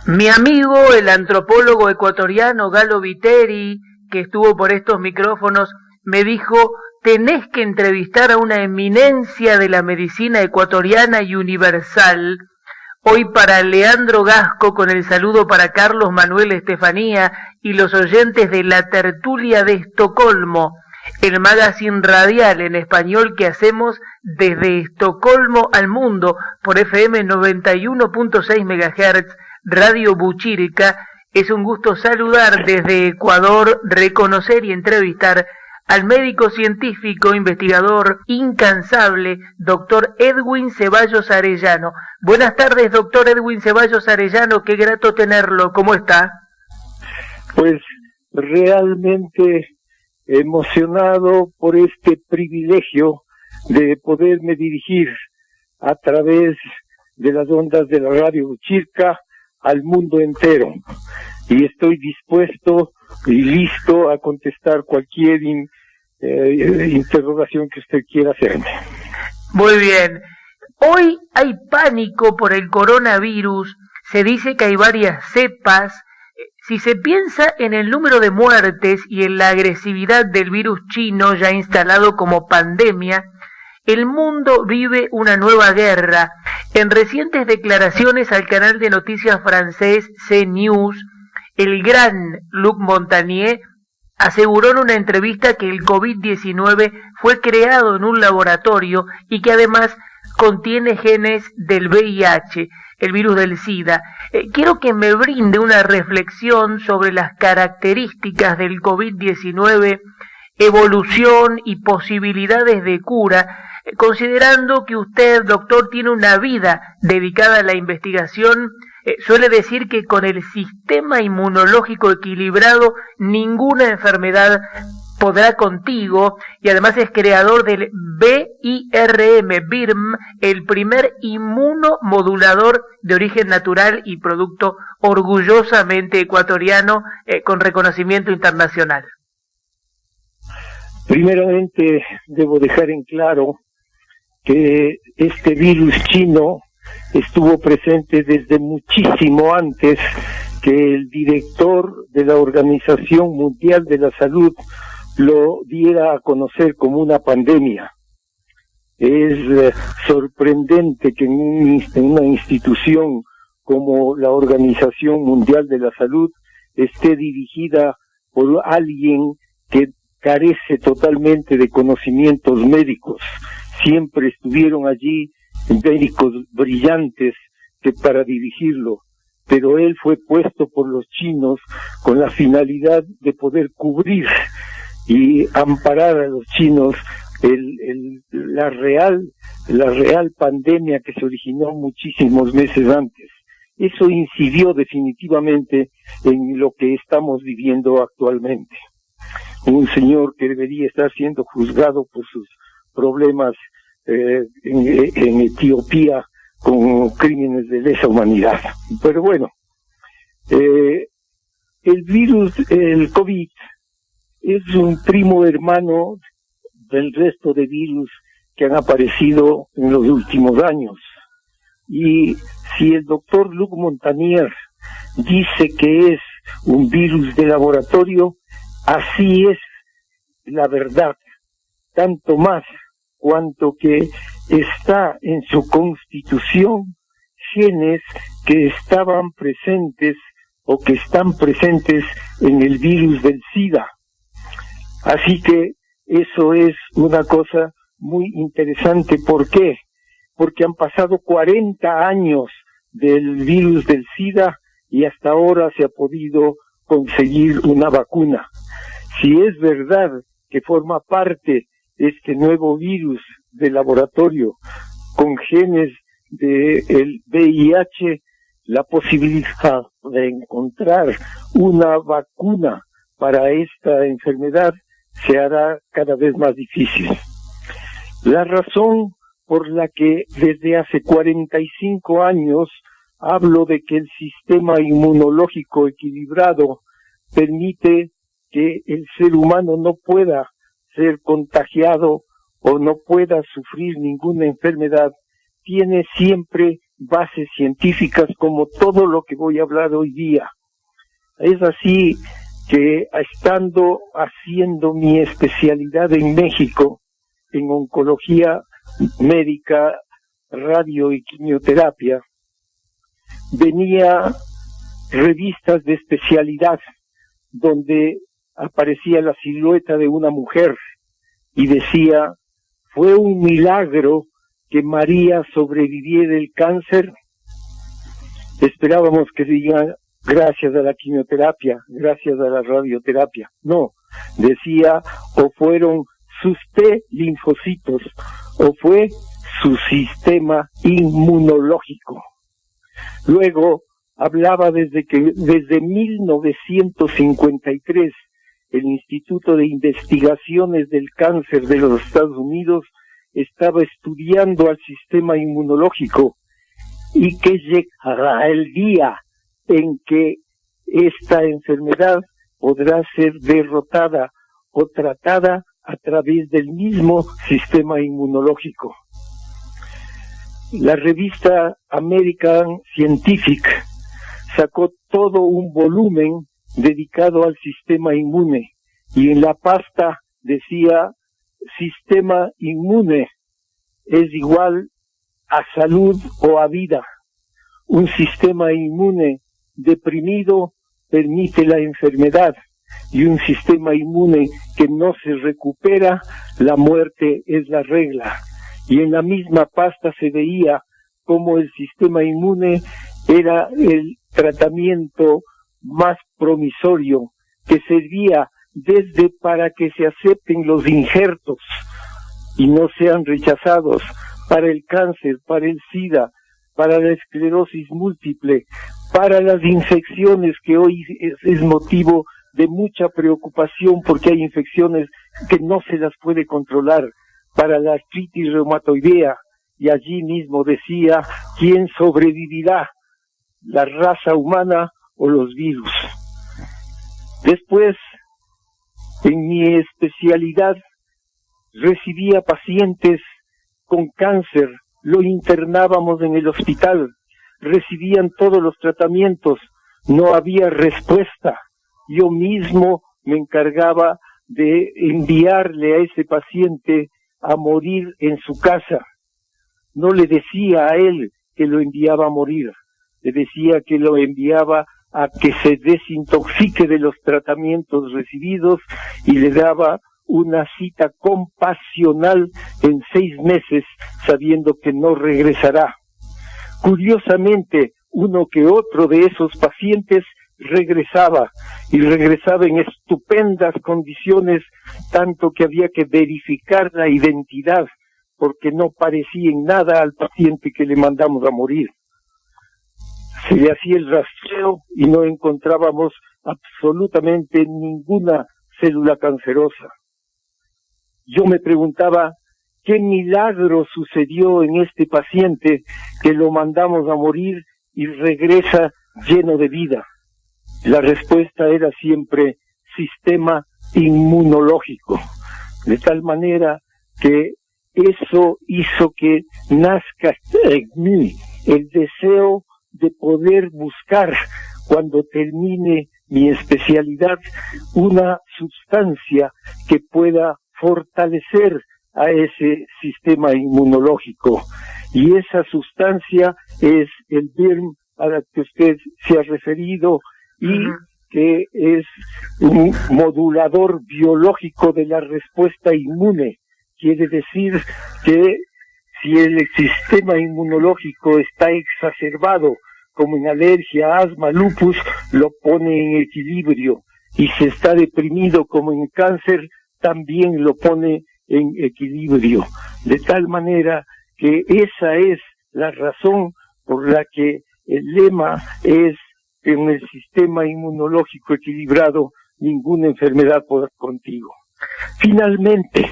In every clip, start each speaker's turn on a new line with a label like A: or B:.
A: Mi amigo, el antropólogo ecuatoriano Galo Viteri, que estuvo por estos micrófonos, me dijo: tenés que entrevistar a una eminencia de la medicina ecuatoriana y universal. Hoy para Leandro Gasco, con el saludo para Carlos Manuel Estefanía y los oyentes de La Tertulia de Estocolmo, el magazine radial en español que hacemos desde Estocolmo al mundo por FM 91.6 MHz, Radio Buchirca. Es un gusto saludar desde Ecuador, reconocer y entrevistar al médico científico, investigador incansable, doctor Edwin Ceballos Arellano. Buenas tardes, doctor Edwin Ceballos Arellano, qué grato tenerlo. ¿Cómo está?
B: Pues realmente emocionado por este privilegio de poderme dirigir a través de las ondas de la Radio Buchirca al mundo entero. Y estoy dispuesto y listo a contestar cualquier interrogación que usted quiera hacerme.
A: Muy bien. Hoy hay pánico por el coronavirus, se dice que hay varias cepas. Si se piensa en el número de muertes y en la agresividad del virus chino ya instalado como pandemia, el mundo vive una nueva guerra. En recientes declaraciones al canal de noticias francés CNews, el gran Luc Montagnier aseguró en una entrevista que el COVID-19 fue creado en un laboratorio y que además contiene genes del VIH, el virus del SIDA. Quiero que me brinde una reflexión sobre las características del COVID-19, evolución y posibilidades de cura, considerando que usted, doctor, tiene una vida dedicada a la investigación. Suele decir que con el sistema inmunológico equilibrado ninguna enfermedad podrá contigo, y además es creador del BIRM, el primer inmunomodulador de origen natural y producto orgullosamente ecuatoriano, con reconocimiento internacional.
B: Primeramente debo dejar en claro que este virus chino estuvo presente desde muchísimo antes que el director de la Organización Mundial de la Salud lo diera a conocer como una pandemia. Es sorprendente que en una institución como la Organización Mundial de la Salud esté dirigida por alguien que carece totalmente de conocimientos médicos. Siempre estuvieron allí médicos brillantes que para dirigirlo, pero él fue puesto por los chinos con la finalidad de poder cubrir y amparar a los chinos la real pandemia que se originó muchísimos meses antes. Eso incidió definitivamente en lo que estamos viviendo actualmente. Un señor que debería estar siendo juzgado por sus problemas en Etiopía con crímenes de lesa humanidad. Pero bueno, el virus, el COVID, es un primo hermano del resto de virus que han aparecido en los últimos años. Y si el doctor Luc Montagnier dice que es un virus de laboratorio, así es la verdad, tanto más cuanto que está en su constitución genes que estaban presentes o que están presentes en el virus del SIDA. Así que eso es una cosa muy interesante. ¿Por qué? Porque han pasado 40 años del virus del SIDA y hasta ahora se ha podido conseguir una vacuna. Si es verdad que forma parte este nuevo virus de laboratorio con genes del VIH, la posibilidad de encontrar una vacuna para esta enfermedad se hará cada vez más difícil. La razón por la que desde hace 45 años hablo de que el sistema inmunológico equilibrado permite que el ser humano no pueda ser contagiado o no pueda sufrir ninguna enfermedad, tiene siempre bases científicas como todo lo que voy a hablar hoy día. Es así que, estando haciendo mi especialidad en México, en oncología médica, radio y quimioterapia, venía revistas de especialidad donde aparecía la silueta de una mujer y decía: fue un milagro que María sobreviviera el cáncer. Esperábamos que diga gracias a la quimioterapia, gracias a la radioterapia. No, decía: o fueron sus T linfocitos, o fue su sistema inmunológico. Luego hablaba desde 1953 el Instituto de Investigaciones del Cáncer de los Estados Unidos estaba estudiando al sistema inmunológico, y que llegará el día en que esta enfermedad podrá ser derrotada o tratada a través del mismo sistema inmunológico. La revista American Scientific sacó todo un volumen dedicado al sistema inmune, y en la pasta decía: sistema inmune es igual a salud o a vida. Un sistema inmune deprimido permite la enfermedad, y un sistema inmune que no se recupera, la muerte es la regla. Y en la misma pasta se veía cómo el sistema inmune era el tratamiento más promisorio, que servía desde para que se acepten los injertos y no sean rechazados, para el cáncer, para el SIDA, para la esclerosis múltiple, para las infecciones que hoy es motivo de mucha preocupación porque hay infecciones que no se las puede controlar, para la artritis reumatoidea, y allí mismo decía: ¿quién sobrevivirá, la raza humana o los virus? Después, en mi especialidad, recibía pacientes con cáncer, lo internábamos en el hospital, recibían todos los tratamientos, no había respuesta. Yo mismo me encargaba de enviarle a ese paciente a morir en su casa. No le decía a él que lo enviaba a morir, le decía que lo enviaba a que se desintoxique de los tratamientos recibidos, y le daba una cita compasional en 6 meses, sabiendo que no regresará. Curiosamente, uno que otro de esos pacientes regresaba, y regresaba en estupendas condiciones, tanto que había que verificar la identidad, porque no parecía en nada al paciente que le mandamos a morir. Se le hacía el rastreo y no encontrábamos absolutamente ninguna célula cancerosa. Yo me preguntaba: ¿qué milagro sucedió en este paciente que lo mandamos a morir y regresa lleno de vida? La respuesta era siempre: sistema inmunológico. De tal manera que eso hizo que nazca en mí el deseo de poder buscar, cuando termine mi especialidad, una sustancia que pueda fortalecer a ese sistema inmunológico. Y esa sustancia es el BIRM a la que usted se ha referido, y que es un modulador biológico de la respuesta inmune. Quiere decir que si el sistema inmunológico está exacerbado, como en alergia, asma, lupus, lo pone en equilibrio, y si está deprimido, como en cáncer, también lo pone en equilibrio. De tal manera que esa es la razón por la que el lema es: en el sistema inmunológico equilibrado, ninguna enfermedad podrá contigo. Finalmente,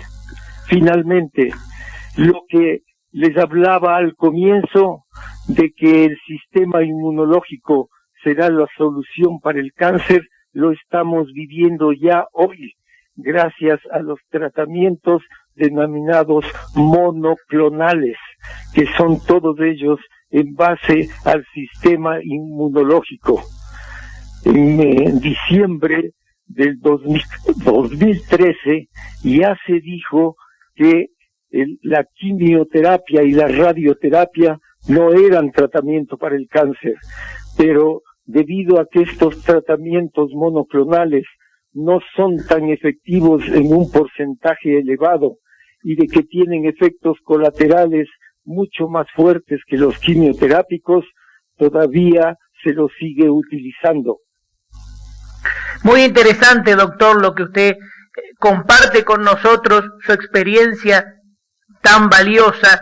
B: lo que les hablaba al comienzo, de que el sistema inmunológico será la solución para el cáncer, lo estamos viviendo ya hoy, gracias a los tratamientos denominados monoclonales, que son todos ellos en base al sistema inmunológico. En diciembre del 2013 ya se dijo que la quimioterapia y la radioterapia no eran tratamiento para el cáncer, pero debido a que estos tratamientos monoclonales no son tan efectivos en un porcentaje elevado y de que tienen efectos colaterales mucho más fuertes que los quimioterápicos, todavía se los sigue utilizando.
A: Muy interesante, doctor, lo que usted comparte con nosotros, su experiencia tan valiosa.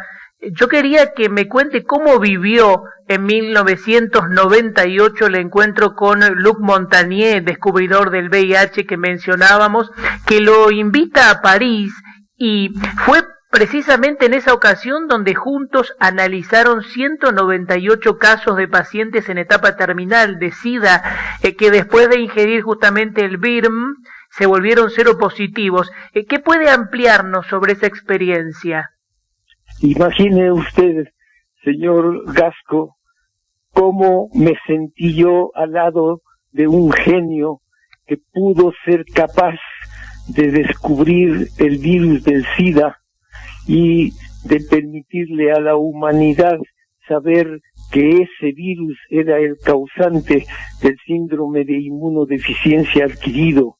A: Yo quería que me cuente cómo vivió en 1998 el encuentro con Luc Montagnier, descubridor del VIH que mencionábamos, que lo invita a París, y fue precisamente en esa ocasión donde juntos analizaron 198 casos de pacientes en etapa terminal de SIDA que después de ingerir justamente el BIRM se volvieron seropositivos. ¿Qué puede ampliarnos sobre esa experiencia?
B: Imagine usted, señor Gasco, cómo me sentí yo al lado de un genio que pudo ser capaz de descubrir el virus del SIDA y de permitirle a la humanidad saber que ese virus era el causante del síndrome de inmunodeficiencia adquirido,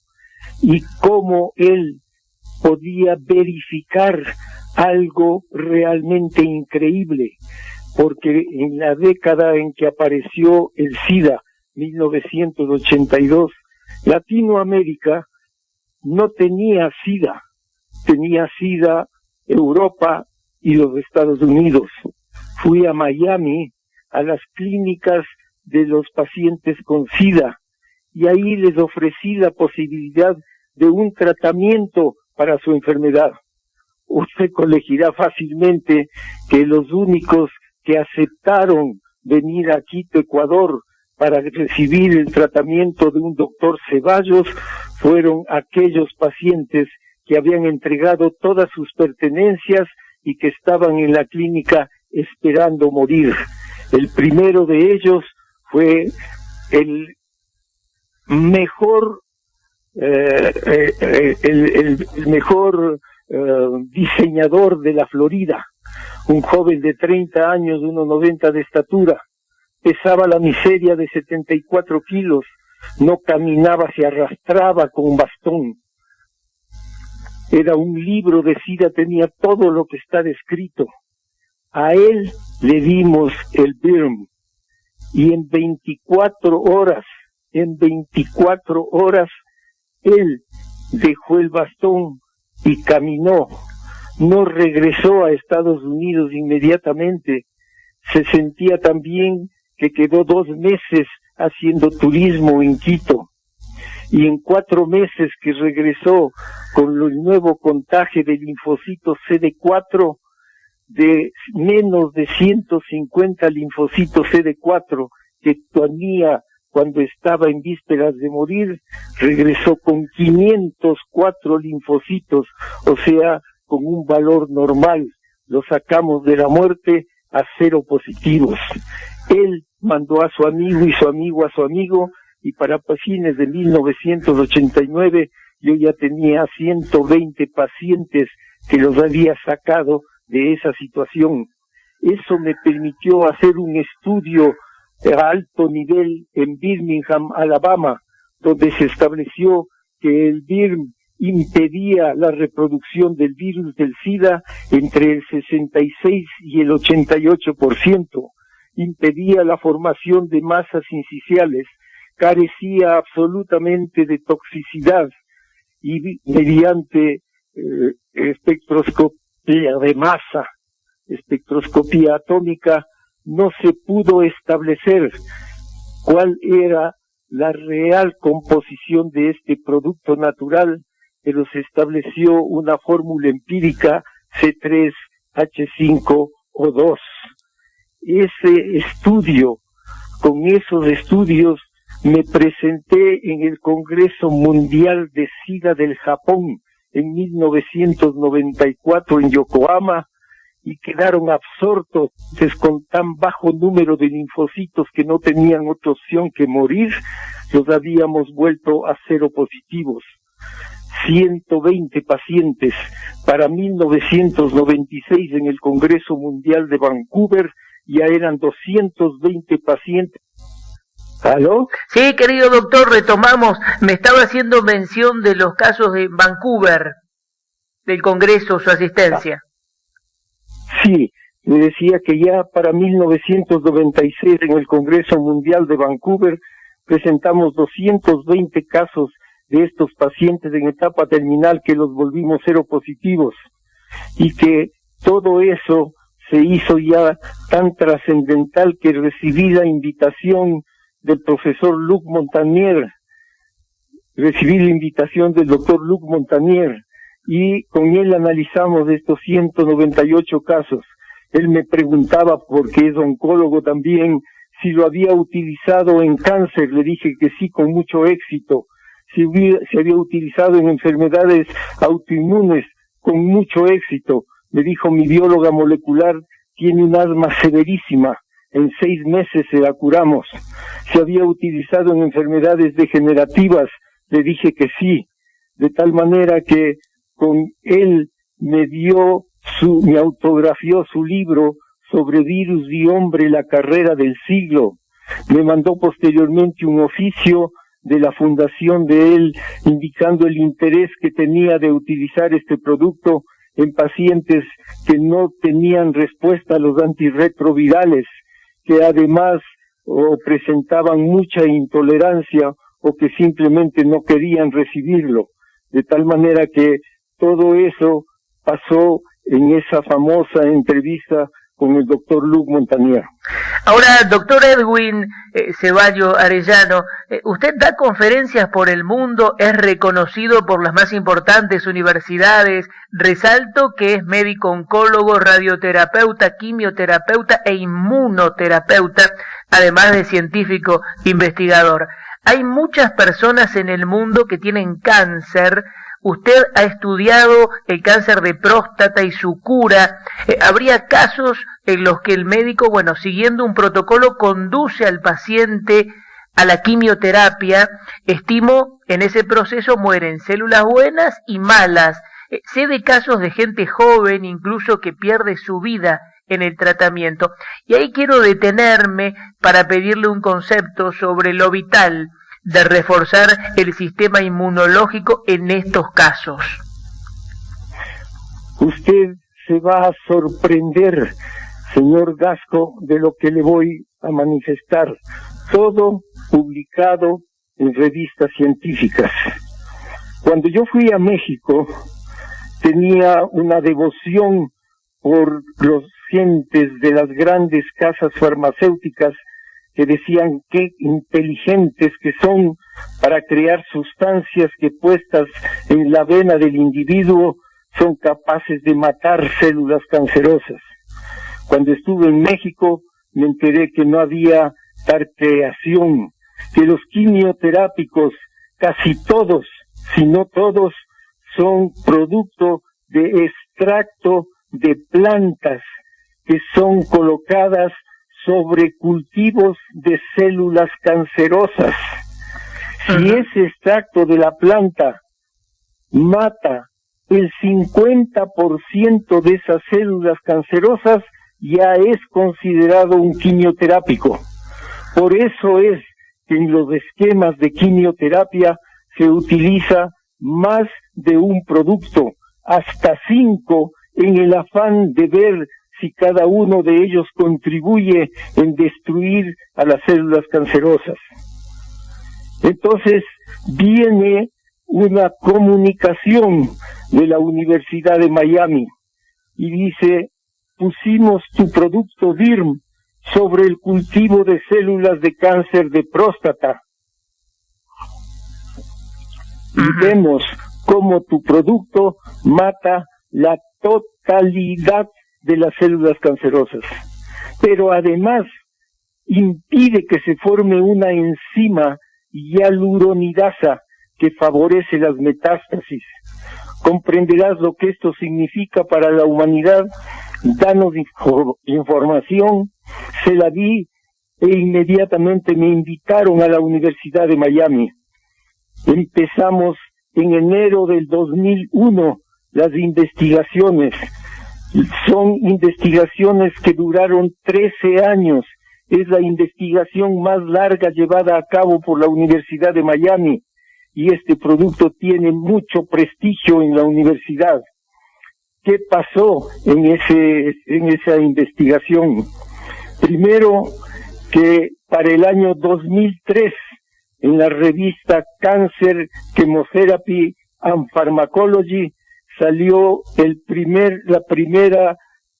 B: y cómo él podía verificar algo realmente increíble, porque en la década en que apareció el SIDA, 1982, Latinoamérica no tenía SIDA, tenía SIDA Europa y los Estados Unidos. Fui a Miami, a las clínicas de los pacientes con SIDA, y ahí les ofrecí la posibilidad de un tratamiento para su enfermedad. Usted colegirá fácilmente que los únicos que aceptaron venir a Quito, Ecuador, para recibir el tratamiento de un doctor Ceballos fueron aquellos pacientes que habían entregado todas sus pertenencias y que estaban en la clínica esperando morir. El primero de ellos fue el mejor diseñador de la Florida, un joven de 30 años, 1,90 de estatura, pesaba la miseria de 74 kilos, no caminaba, se arrastraba con un bastón. Era un libro de SIDA, tenía todo lo que está descrito. A él le dimos el BIRM y en 24 horas, él dejó el bastón y caminó. No regresó a Estados Unidos inmediatamente. Se sentía tan bien que quedó 2 meses haciendo turismo en Quito. Y en 4 meses que regresó con el nuevo contagio de linfocitos CD4, de menos de 150 linfocitos CD4 que tenía cuando estaba en vísperas de morir, regresó con 504 linfocitos, o sea, con un valor normal. Lo sacamos de la muerte a 0 positivos. Él mandó a su amigo y su amigo a su amigo, y para fines de 1989 yo ya tenía 120 pacientes que los había sacado de esa situación. Eso me permitió hacer un estudio a alto nivel en Birmingham, Alabama, donde se estableció que el BIRM impedía la reproducción del virus del SIDA entre el 66 y el 88%, impedía la formación de masas incisionales, carecía absolutamente de toxicidad, y mediante espectroscopía de masa, espectroscopía atómica, no se pudo establecer cuál era la real composición de este producto natural, pero se estableció una fórmula empírica C3H5O2. Ese estudio, con esos estudios, me presenté en el Congreso Mundial de SIDA del Japón en 1994 en Yokohama, y quedaron absortos con tan bajo número de linfocitos que no tenían otra opción que morir, los habíamos vuelto a seropositivos. 120 pacientes para 1996 en el Congreso Mundial de Vancouver, ya eran 220 pacientes. ¿Aló?
A: Sí, querido doctor, retomamos. Me estaba haciendo mención de los casos de Vancouver, del Congreso, su asistencia.
B: Sí, le decía que ya para 1996 en el Congreso Mundial de Vancouver presentamos 220 casos de estos pacientes en etapa terminal que los volvimos seropositivos, y que todo eso se hizo ya tan trascendental que recibí la invitación del profesor Luc Montagnier, recibí la invitación del doctor Luc Montagnier, y con él analizamos estos 198 casos. Él me preguntaba, porque es oncólogo también, si lo había utilizado en cáncer. Le dije que sí, con mucho éxito. Si había utilizado en enfermedades autoinmunes, con mucho éxito. Me dijo, mi bióloga molecular tiene un asma severísima, en 6 meses se la curamos. Si había utilizado en enfermedades degenerativas, le dije que sí, de tal manera que con él me autografió su libro sobre virus y hombre, la carrera del siglo. Me mandó posteriormente un oficio de la fundación de él, indicando el interés que tenía de utilizar este producto en pacientes que no tenían respuesta a los antirretrovirales, que además presentaban mucha intolerancia o que simplemente no querían recibirlo. De tal manera que todo eso pasó en esa famosa entrevista con el doctor Luc Montagnier.
A: Ahora, doctor Edwin Ceballo Arellano, usted da conferencias por el mundo, es reconocido por las más importantes universidades. Resalto que es médico oncólogo, radioterapeuta, quimioterapeuta e inmunoterapeuta, además de científico investigador. Hay muchas personas en el mundo que tienen cáncer. Usted ha estudiado el cáncer de próstata y su cura. Habría casos en los que el médico, siguiendo un protocolo, conduce al paciente a la quimioterapia. Estimo, en ese proceso mueren células buenas y malas. Sé de casos de gente joven, incluso, que pierde su vida en el tratamiento. Y ahí quiero detenerme para pedirle un concepto sobre lo vital de reforzar el sistema inmunológico en estos casos.
B: Usted se va a sorprender, señor Gasco, de lo que le voy a manifestar. Todo publicado en revistas científicas. Cuando yo fui a México, tenía una devoción por los gentes de las grandes casas farmacéuticas que decían qué inteligentes que son para crear sustancias que puestas en la vena del individuo son capaces de matar células cancerosas. Cuando estuve en México me enteré que no había tal creación, que los quimioterápicos, casi todos, si no todos, son producto de extracto de plantas que son colocadas sobre cultivos de células cancerosas. Si ese extracto de la planta mata el 50% de esas células cancerosas, ya es considerado un quimioterápico. Por eso es que en los esquemas de quimioterapia se utiliza más de un producto, hasta 5, en el afán de ver si cada uno de ellos contribuye en destruir a las células cancerosas. Entonces viene una comunicación de la Universidad de Miami y dice: pusimos tu producto DIRM sobre el cultivo de células de cáncer de próstata y vemos cómo tu producto mata la totalidad de las células cancerosas, pero además impide que se forme una enzima hialuronidasa que favorece las metástasis. Comprenderás lo que esto significa para la humanidad danos información, se la di e inmediatamente me invitaron a la Universidad de Miami. Empezamos en enero del 2001 las investigaciones. Son investigaciones que duraron 13 años. Es la investigación más larga llevada a cabo por la Universidad de Miami y este producto tiene mucho prestigio en la universidad. ¿Qué pasó en esa investigación? Primero, que para el año 2003, en la revista Cancer Chemotherapy and Pharmacology, salió la primera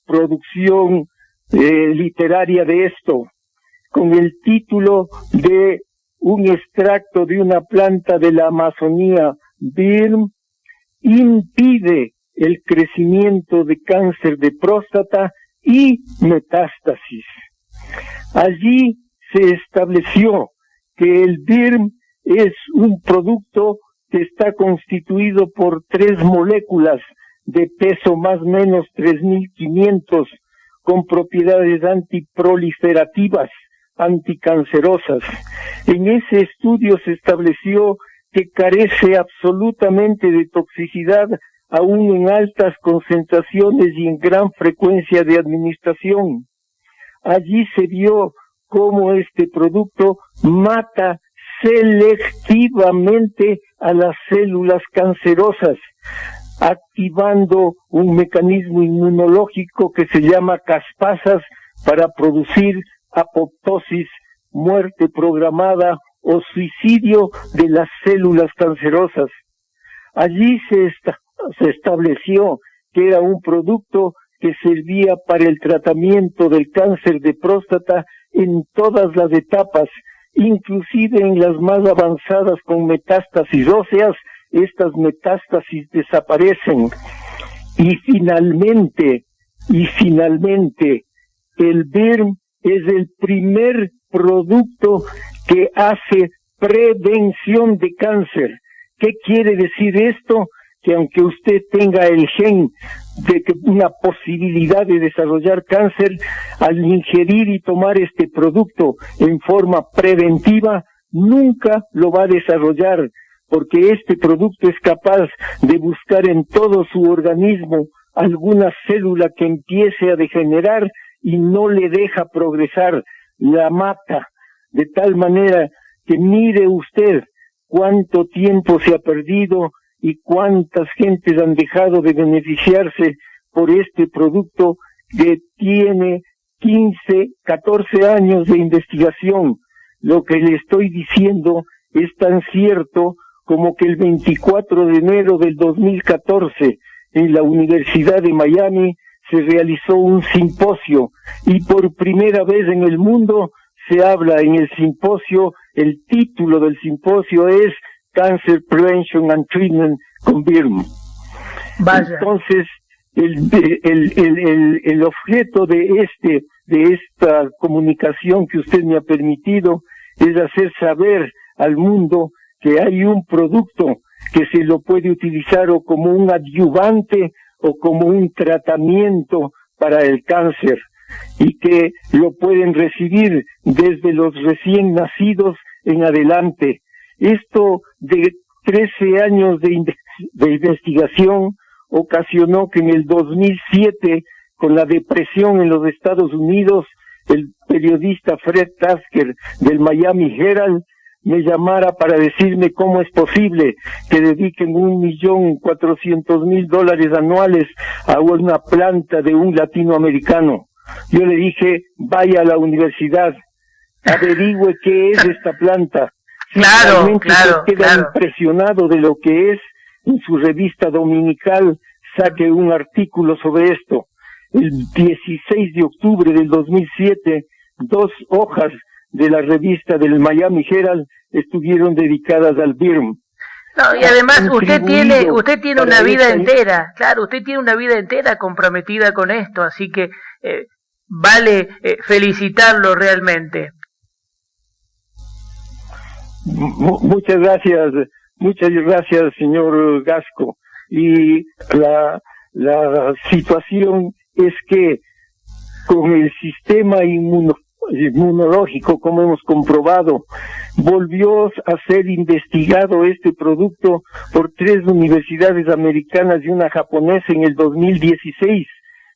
B: producción literaria de esto, con el título de un extracto de una planta de la Amazonía, BIRM, impide el crecimiento de cáncer de próstata y metástasis. Allí se estableció que el BIRM es un producto que está constituido por 3 moléculas de peso más o menos 3.500 con propiedades antiproliferativas, anticancerosas. En ese estudio se estableció que carece absolutamente de toxicidad, aún en altas concentraciones y en gran frecuencia de administración. Allí se vio cómo este producto mata selectivamente a las células cancerosas, activando un mecanismo inmunológico que se llama caspasas para producir apoptosis, muerte programada o suicidio de las células cancerosas. Allí se estableció que era un producto que servía para el tratamiento del cáncer de próstata en todas las etapas, inclusive en las más avanzadas con metástasis óseas. Estas metástasis desaparecen. Y finalmente, el BIRM es el primer producto que hace prevención de cáncer. ¿Qué quiere decir esto? Que aunque usted tenga el gen de que una posibilidad de desarrollar cáncer, al ingerir y tomar este producto en forma preventiva, nunca lo va a desarrollar, porque este producto es capaz de buscar en todo su organismo alguna célula que empiece a degenerar y no le deja progresar, la mata, de tal manera que mire usted cuánto tiempo se ha perdido y cuántas gentes han dejado de beneficiarse por este producto que tiene 15, 14 años de investigación. Lo que le estoy diciendo es tan cierto como que el 24 de enero del 2014 en la Universidad de Miami se realizó un simposio y por primera vez en el mundo se habla en el simposio, el título del simposio es Cancer Prevention and Treatment con BIRM. Vaya. Entonces, el objeto de esta comunicación que usted me ha permitido es hacer saber al mundo que hay un producto que se lo puede utilizar o como un adyuvante o como un tratamiento para el cáncer y que lo pueden recibir desde los recién nacidos en adelante. Esto de 13 años de investigación ocasionó que en el 2007, con la depresión en los Estados Unidos, el periodista Fred Tasker del Miami Herald me llamara para decirme cómo es posible que dediquen $1.400.000 anuales a una planta de un latinoamericano. Yo le dije, vaya a la universidad, averigüe qué es esta planta.
A: Claro,
B: queda impresionado de lo que es, en su revista dominical saque un artículo sobre esto. El 16 de octubre del 2007, 2 hojas de la revista del Miami Herald estuvieron dedicadas al BIRM.
A: No, y además usted tiene una vida entera, claro, usted tiene una vida entera comprometida con esto, así que vale felicitarlo realmente.
B: Muchas gracias, señor Gasco. Y la situación es que con el sistema inmunológico, como hemos comprobado, volvió a ser investigado este producto por 3 universidades americanas y una japonesa en el 2016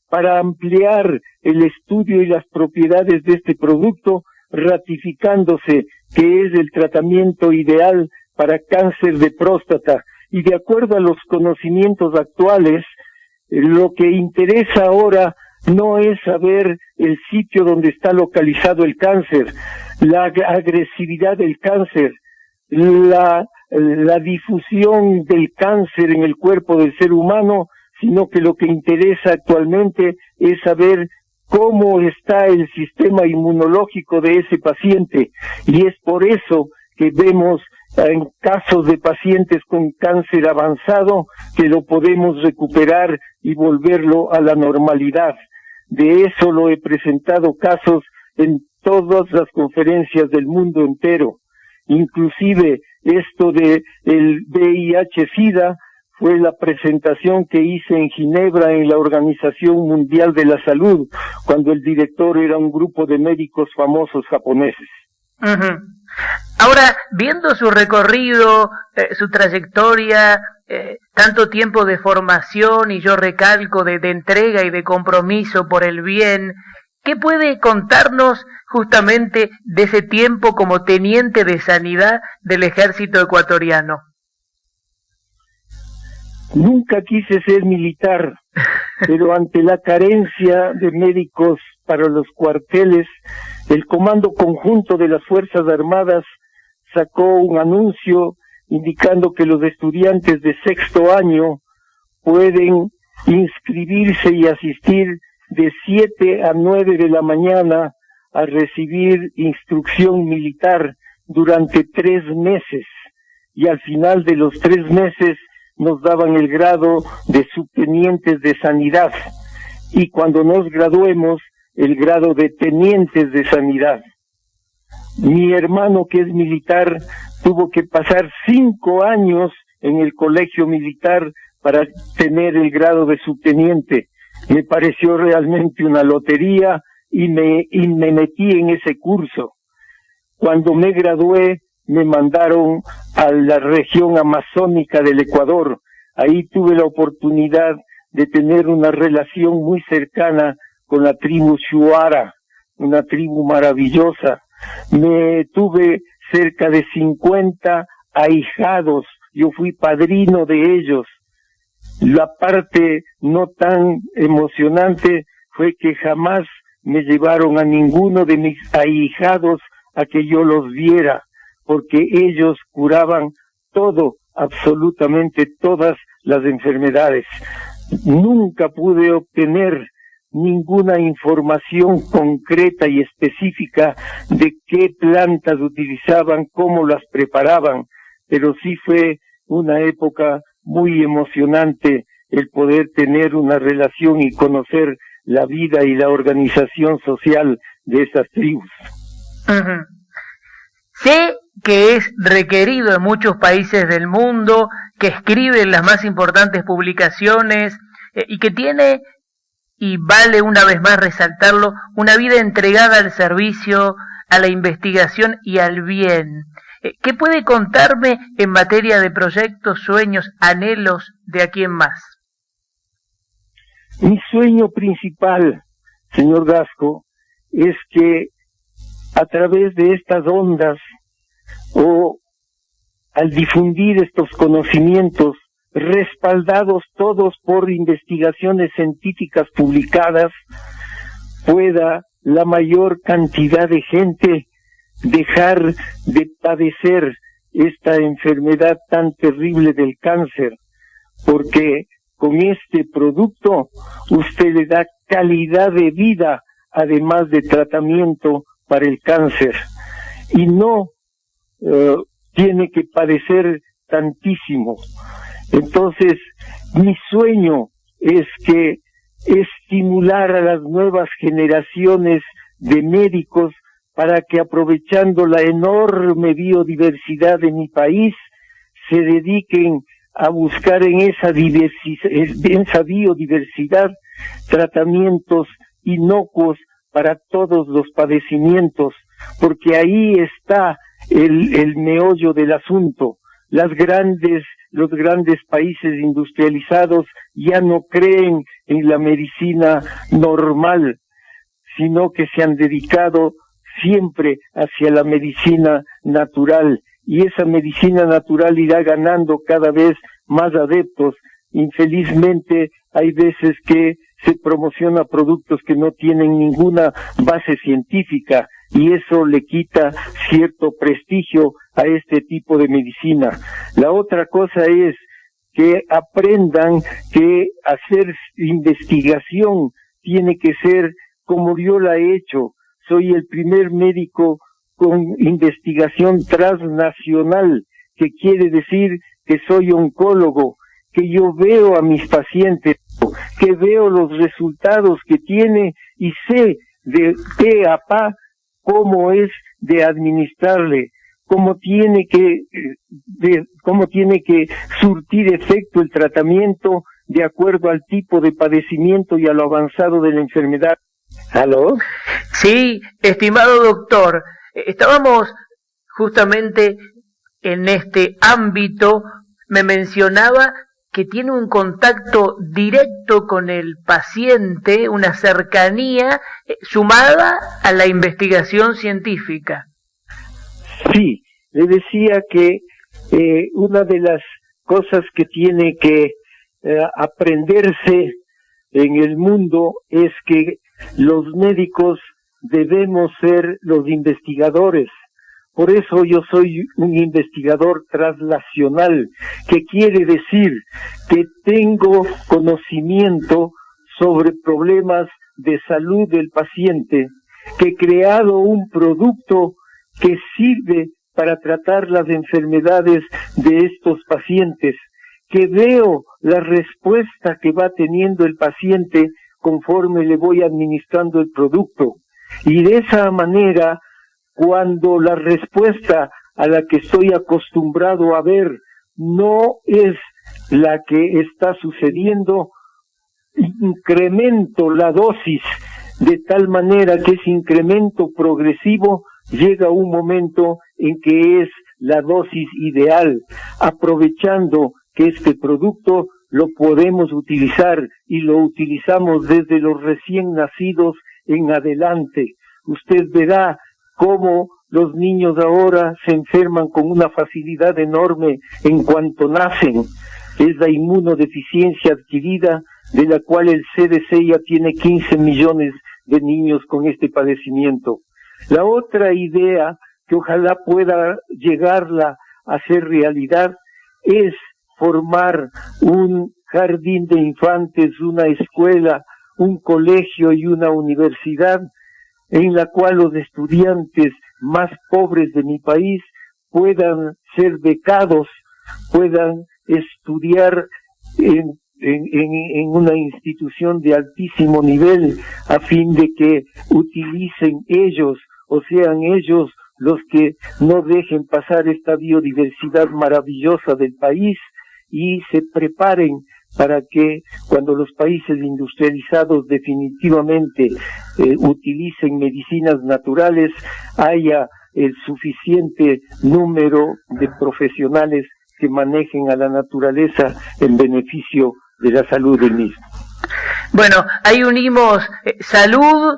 B: para ampliar el estudio y las propiedades de este producto, ratificándose que es el tratamiento ideal para cáncer de próstata. Y de acuerdo a los conocimientos actuales, lo que interesa ahora no es saber el sitio donde está localizado el cáncer, la agresividad del cáncer, la difusión del cáncer en el cuerpo del ser humano, sino que lo que interesa actualmente es saber cómo está el sistema inmunológico de ese paciente. Y es por eso que vemos en casos de pacientes con cáncer avanzado que lo podemos recuperar y volverlo a la normalidad. De eso lo he presentado casos en todas las conferencias del mundo entero. Inclusive esto de el VIH-Sida fue la presentación que hice en Ginebra en la Organización Mundial de la Salud, cuando el director era un grupo de médicos famosos japoneses.
A: Uh-huh. Ahora, viendo su recorrido, su trayectoria, tanto tiempo de formación y yo recalco de entrega y de compromiso por el bien, ¿qué puede contarnos justamente de ese tiempo como teniente de sanidad del ejército ecuatoriano?
B: Nunca quise ser militar, pero ante la carencia de médicos para los cuarteles, el Comando Conjunto de las Fuerzas Armadas sacó un anuncio indicando que los estudiantes de 6º año pueden inscribirse y asistir de 7 a 9 de la mañana a recibir instrucción militar durante 3 meses. Y al final de los 3 meses nos daban el grado de subtenientes de sanidad. Y cuando nos graduemos, el grado de tenientes de sanidad. Mi hermano, que es militar, tuvo que pasar 5 años en el colegio militar para tener el grado de subteniente. Me pareció realmente una lotería y me metí en ese curso. Cuando me gradué, me mandaron a la región amazónica del Ecuador. Ahí tuve la oportunidad de tener una relación muy cercana con la tribu Shuara, una tribu maravillosa. Me tuve cerca de 50 ahijados, yo fui padrino de ellos. La parte no tan emocionante fue que jamás me llevaron a ninguno de mis ahijados a que yo los viera, porque ellos curaban todo, absolutamente todas las enfermedades. Nunca pude obtener ninguna información concreta y específica de qué plantas utilizaban, cómo las preparaban, pero sí fue una época muy emocionante el poder tener una relación y conocer la vida y la organización social de esas tribus.
A: Uh-huh. Sé que es requerido en muchos países del mundo, que escribe en las más importantes publicaciones y que tiene, y vale una vez más resaltarlo, una vida entregada al servicio, a la investigación y al bien. ¿Qué puede contarme en materia de proyectos, sueños, anhelos de aquí en más?
B: Mi sueño principal, señor Gasco, es que a través de estas ondas o al difundir estos conocimientos respaldados todos por investigaciones científicas publicadas, pueda la mayor cantidad de gente dejar de padecer esta enfermedad tan terrible del cáncer, porque con este producto usted le da calidad de vida, además de tratamiento para el cáncer, y no tiene que padecer tantísimo. Entonces, mi sueño es que estimular a las nuevas generaciones de médicos para que, aprovechando la enorme biodiversidad de mi país, se dediquen a buscar en esa biodiversidad tratamientos inocuos para todos los padecimientos, porque ahí está el meollo del asunto. Los grandes países industrializados ya no creen en la medicina normal, sino que se han dedicado siempre hacia la medicina natural, y esa medicina natural irá ganando cada vez más adeptos. Infelizmente hay veces que se promociona productos que no tienen ninguna base científica, y eso le quita cierto prestigio a este tipo de medicina. La otra cosa es que aprendan que hacer investigación tiene que ser como yo la he hecho. Soy el primer médico con investigación transnacional, que quiere decir que soy oncólogo, que yo veo a mis pacientes, que veo los resultados que tiene y sé de pe a pa cómo es de administrarle, cómo tiene que surtir efecto el tratamiento de acuerdo al tipo de padecimiento y a lo avanzado de la enfermedad. ¿Aló?
A: Sí, estimado doctor, estábamos justamente en este ámbito. Me mencionaba que tiene un contacto directo con el paciente, una cercanía sumada a la investigación científica.
B: Sí, le decía que una de las cosas que tiene que aprenderse en el mundo es que los médicos debemos ser los investigadores. Por eso yo soy un investigador translacional, que quiere decir que tengo conocimiento sobre problemas de salud del paciente, que he creado un producto que sirve para tratar las enfermedades de estos pacientes, que veo la respuesta que va teniendo el paciente conforme le voy administrando el producto. Y de esa manera, cuando la respuesta a la que estoy acostumbrado a ver no es la que está sucediendo, incremento la dosis de tal manera que ese incremento progresivo llega a un momento en que es la dosis ideal, aprovechando que este producto lo podemos utilizar y lo utilizamos desde los recién nacidos en adelante. Usted verá cómo los niños ahora se enferman con una facilidad enorme en cuanto nacen. Es la inmunodeficiencia adquirida, de la cual el CDC ya tiene 15 millones de niños con este padecimiento. La otra idea que ojalá pueda llegarla a ser realidad es formar un jardín de infantes, una escuela, un colegio y una universidad en la cual los estudiantes más pobres de mi país puedan ser becados, puedan estudiar en una institución de altísimo nivel, a fin de que utilicen ellos, o sean ellos los que no dejen pasar esta biodiversidad maravillosa del país, y se preparen para que cuando los países industrializados definitivamente utilicen medicinas naturales, haya el suficiente número de profesionales que manejen a la naturaleza en beneficio de la salud del mismo.
A: Bueno, ahí unimos salud,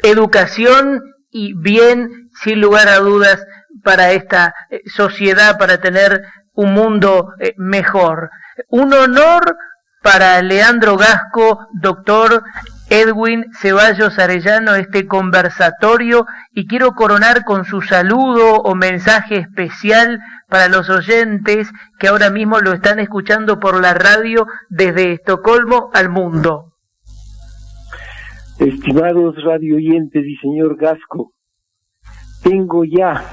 A: educación y bien, sin lugar a dudas, para esta sociedad, para tener un mundo mejor. Un honor para Leandro Gasco, doctor Edwin Ceballos Arellano, este conversatorio, y quiero coronar con su saludo o mensaje especial para los oyentes que ahora mismo lo están escuchando por la radio desde Estocolmo al mundo.
B: Estimados radio oyentes y señor Gasco, tengo ya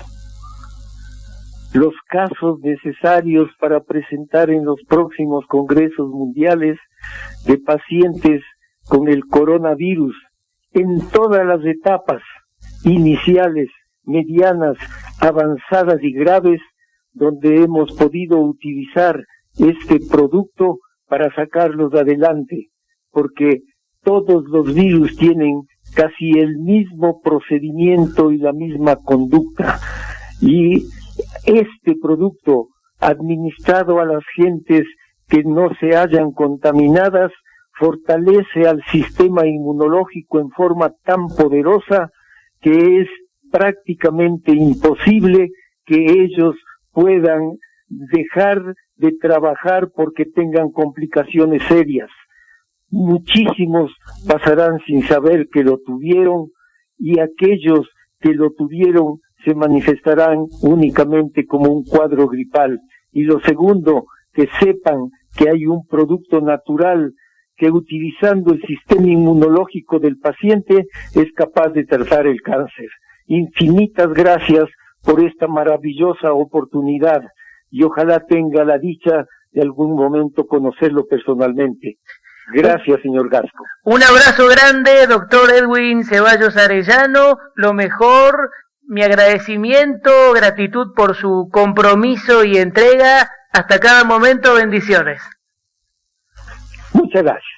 B: los casos necesarios para presentar en los próximos congresos mundiales de pacientes con el coronavirus en todas las etapas, iniciales, medianas, avanzadas y graves, donde hemos podido utilizar este producto para sacarlos adelante, porque todos los virus tienen casi el mismo procedimiento y la misma conducta. Y este producto, administrado a las gentes que no se hallan contaminadas, fortalece al sistema inmunológico en forma tan poderosa que es prácticamente imposible que ellos puedan dejar de trabajar porque tengan complicaciones serias. Muchísimos pasarán sin saber que lo tuvieron, y aquellos que lo tuvieron se manifestarán únicamente como un cuadro gripal. Y lo segundo, que sepan que hay un producto natural que, utilizando el sistema inmunológico del paciente, es capaz de tratar el cáncer. Infinitas gracias por esta maravillosa oportunidad, y ojalá tenga la dicha de algún momento conocerlo personalmente. Gracias, señor Gasco.
A: Un abrazo grande, doctor Edwin Ceballos Arellano. Lo mejor, mi agradecimiento, gratitud por su compromiso y entrega. Hasta cada momento, bendiciones.
B: Muchas gracias.